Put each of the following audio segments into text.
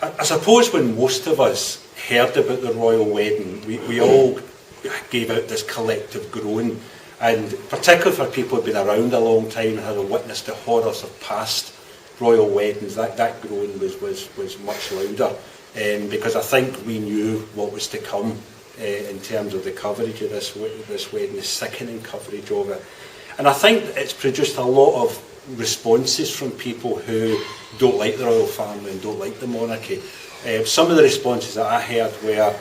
I suppose when most of us heard about the royal wedding, we all gave out this collective groan, and particularly for people who've been around a long time and had witnessed the horrors of past royal weddings, that groan was much louder, because I think we knew what was to come in terms of the coverage of this wedding, the sickening coverage of it. And I think it's produced a lot of responses from people who don't like the royal family and don't like the monarchy. Some of the responses that I heard were,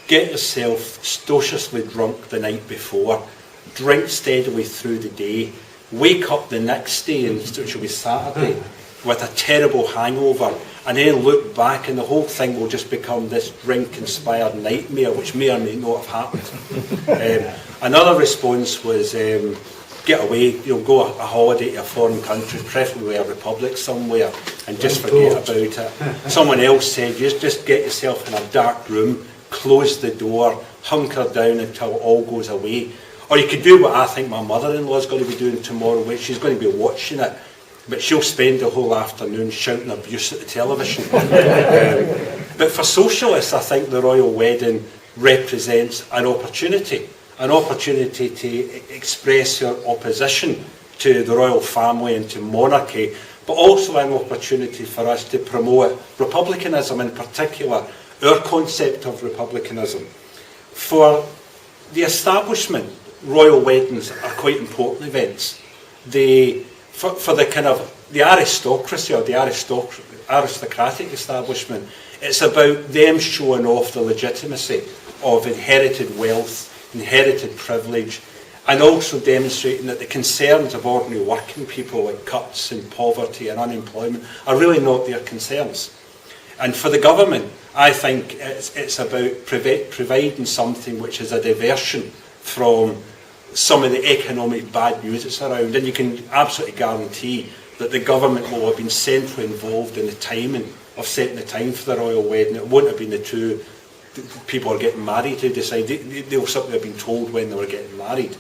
get yourself stociously drunk the night before, drink steadily through the day, wake up the next day, which will be Saturday, with a terrible hangover, and then look back and the whole thing will just become this drink-inspired nightmare, which may or may not have happened. Another response was, get away, go a holiday to a foreign country, preferably a republic somewhere, and just forget about it. Someone else said, just get yourself in a dark room, close the door, hunker down until it all goes away. Or you could do what I think my mother-in-law is going to be doing tomorrow, which she's going to be watching it, but she'll spend the whole afternoon shouting abuse at the television. But for socialists, I think the royal wedding represents an opportunity to express your opposition to the royal family and to monarchy, but also an opportunity for us to promote republicanism, in particular, our concept of republicanism. For the establishment, royal weddings are quite important events. For the aristocracy or the aristocratic establishment, it's about them showing off the legitimacy of inherited wealth, inherited privilege, and also demonstrating that the concerns of ordinary working people, like cuts and poverty and unemployment, are really not their concerns. And for the government, I think it's about providing something which is a diversion from some of the economic bad news that's around. And you can absolutely guarantee that the government will have been centrally involved in the timing of setting the time for the royal wedding. It won't have been the two people are getting married who decide. They'll simply have been told when they were getting married.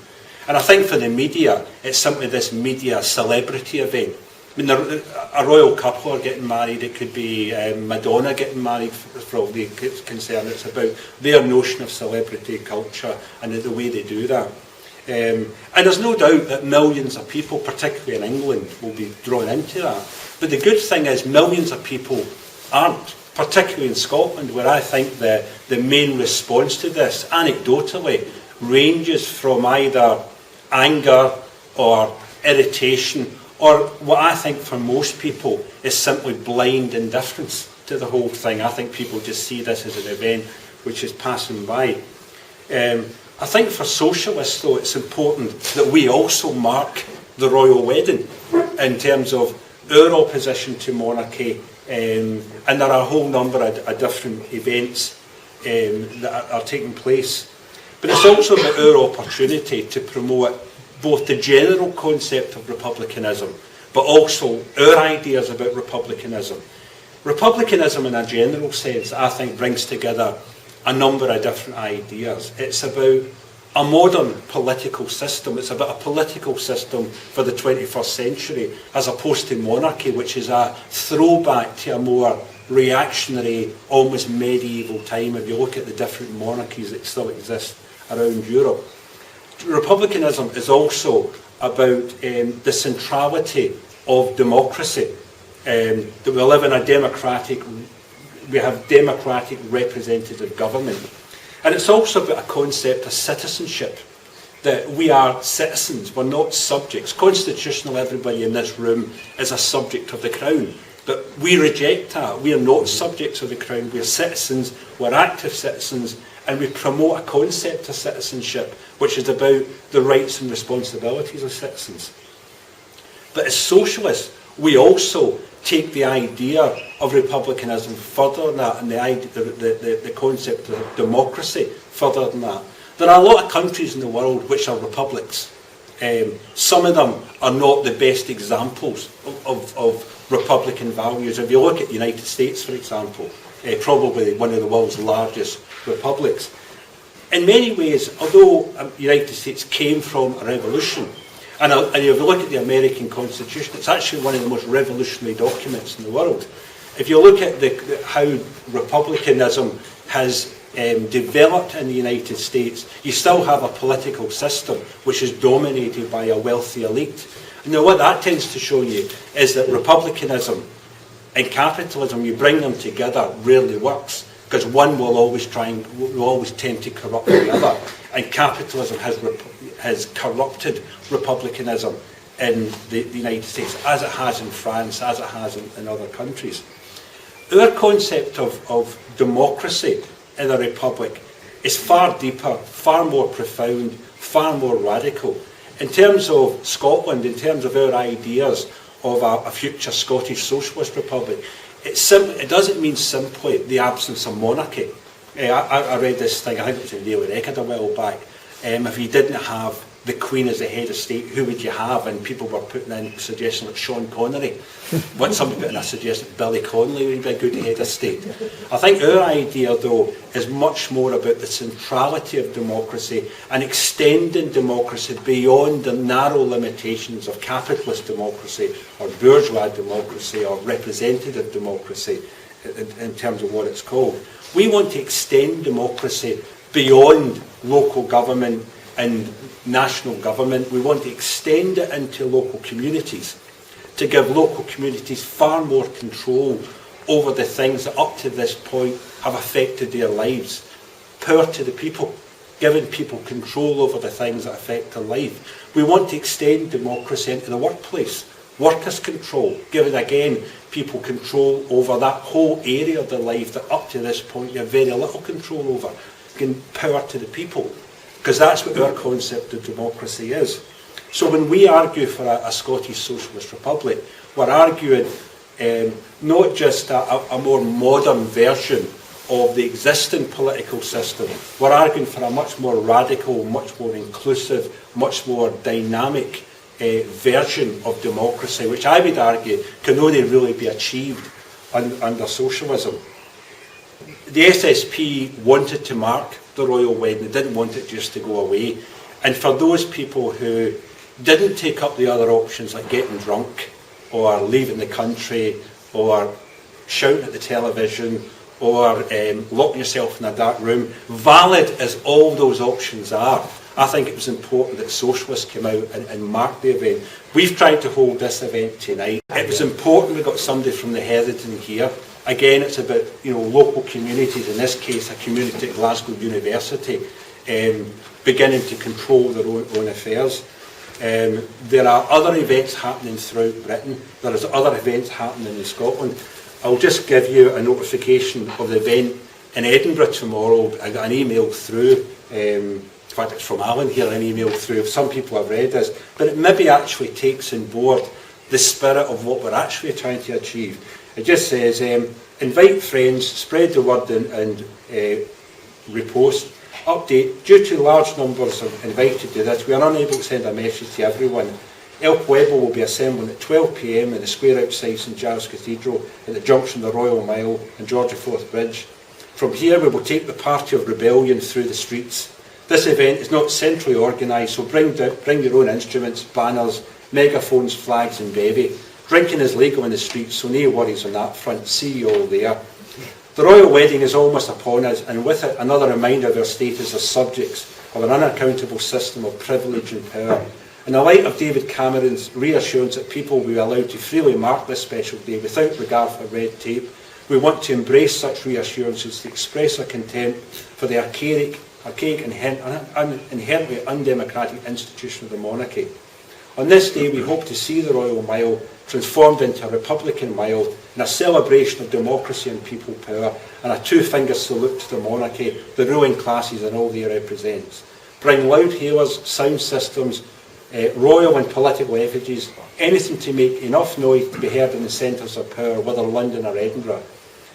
And I think for the media, it's simply this media celebrity event. I mean, a royal couple are getting married. It could be Madonna getting married, for all the concern. It's about their notion of celebrity culture and the way they do that. And there's no doubt that millions of people, particularly in England, will be drawn into that. But the good thing is millions of people aren't, particularly in Scotland, where I think the main response to this, anecdotally, ranges from either anger or irritation, or what I think for most people is simply blind indifference to the whole thing. I think people just see this as an event which is passing by. I think for socialists, though, it's important that we also mark the royal wedding in terms of our opposition to monarchy, and there are a whole number of different events that are taking place. But it's also about our opportunity to promote both the general concept of republicanism, but also our ideas about republicanism. Republicanism, in a general sense, I think brings together a number of different ideas. It's about a modern political system. It's about a political system for the 21st century, as opposed to monarchy, which is a throwback to a more reactionary, almost medieval time, if you look at the different monarchies that still exist around Europe. Republicanism is also about the centrality of democracy, that we live in a we have democratic representative government. And it's also about a concept of citizenship, that we are citizens, we're not subjects. Constitutionally, everybody in this room is a subject of the Crown, but we reject that. We are not subjects of the Crown, we are citizens, we're active citizens, and we promote a concept of citizenship, which is about the rights and responsibilities of citizens. But as socialists, we also take the idea of republicanism further than that, and the concept of democracy further than that. There are a lot of countries in the world which are republics. Some of them are not the best examples of republican values. If you look at the United States, for example, probably one of the world's largest republics. In many ways, although the United States came from a revolution, and if you look at the American Constitution, it's actually one of the most revolutionary documents in the world. if you look at how republicanism has developed in the United States, you still have a political system which is dominated by a wealthy elite. And now what that tends to show you is that republicanism and capitalism, you bring them together, rarely works, because one will always tend to corrupt the other. And capitalism has corrupted republicanism in the United States, as it has in France, as it has in other countries. Our concept of democracy in a republic is far deeper, far more profound, far more radical. In terms of Scotland, in terms of our ideas of a future Scottish socialist republic, it doesn't mean simply the absence of monarchy. I read this thing, I think it was in Daily Record a while back. If you didn't have the Queen as the head of state, who would you have? And people were putting in suggestions like Sean Connery. Once somebody put in a suggestion that Billy Connolly would be a good head of state. I think our idea, though, is much more about the centrality of democracy and extending democracy beyond the narrow limitations of capitalist democracy or bourgeois democracy or representative democracy in terms of what it's called. We want to extend democracy beyond local government and national government. We want to extend it into local communities, to give local communities far more control over the things that up to this point have affected their lives. Power to the people, giving people control over the things that affect their life. We want to extend democracy into the workplace. Workers' control, giving again people control over that whole area of their life that up to this point you have very little control over. Giving power to the people. Because that's what our concept of democracy is. So when we argue for a Scottish Socialist Republic, we're arguing not just a more modern version of the existing political system. We're arguing for a much more radical, much more inclusive, much more dynamic version of democracy, which I would argue can only really be achieved under socialism. The SSP wanted to mark the royal wedding. They didn't want it just to go away. And for those people who didn't take up the other options like getting drunk or leaving the country or shouting at the television or locking yourself in a dark room, valid as all those options are, I think it was important that socialists came out and marked the event. We've tried to hold this event tonight. It was important we got somebody from the Hereditary here. Again, it's about local communities, in this case a community at Glasgow University, beginning to control their own affairs. There are other events happening throughout Britain. There is other events happening in Scotland. I'll just give you a notification of the event in Edinburgh tomorrow. I got an email through, in fact it's from Alan here, an email through. Some people have read this, but it maybe actually takes on board the spirit of what we're actually trying to achieve. It just says, invite friends, spread the word and repost. Update, due to large numbers of invited to this, we are unable to send a message to everyone. El Pueblo will be assembling at 12 p.m. in the square outside St Giles Cathedral at the junction of the Royal Mile and George IV Bridge. From here we will take the party of rebellion through the streets. This event is not centrally organised, so bring your own instruments, banners, megaphones, flags and bevy. Drinking is legal in the streets, so no worries on that front. See you all there. The royal wedding is almost upon us, and with it another reminder of our status as subjects of an unaccountable system of privilege and power. In the light of David Cameron's reassurance that people will be allowed to freely mark this special day without regard for red tape, we want to embrace such reassurances to express our contempt for the archaic and inherently undemocratic institution of the monarchy. On this day we hope to see the Royal Mile transformed into a Republican Mile and a celebration of democracy and people power, and a two-finger salute to the monarchy, the ruling classes and all they represents. Bring loud hailers, sound systems, royal and political effigies, anything to make enough noise to be heard in the centres of power, whether London or Edinburgh.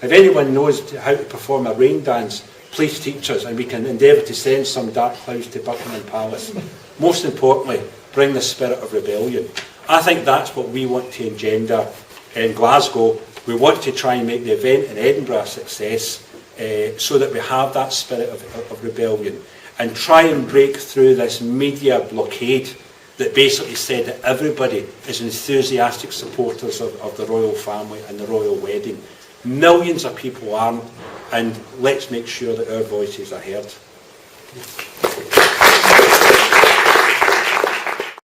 If anyone knows how to perform a rain dance, please teach us, and we can endeavour to send some dark clouds to Buckingham Palace. Most importantly, bring the spirit of rebellion. I think that's what we want to engender in Glasgow. We want to try and make the event in Edinburgh a success so that we have that spirit of rebellion and try and break through this media blockade that basically said that everybody is enthusiastic supporters of the royal family and the royal wedding. Millions of people aren't, and let's make sure that our voices are heard.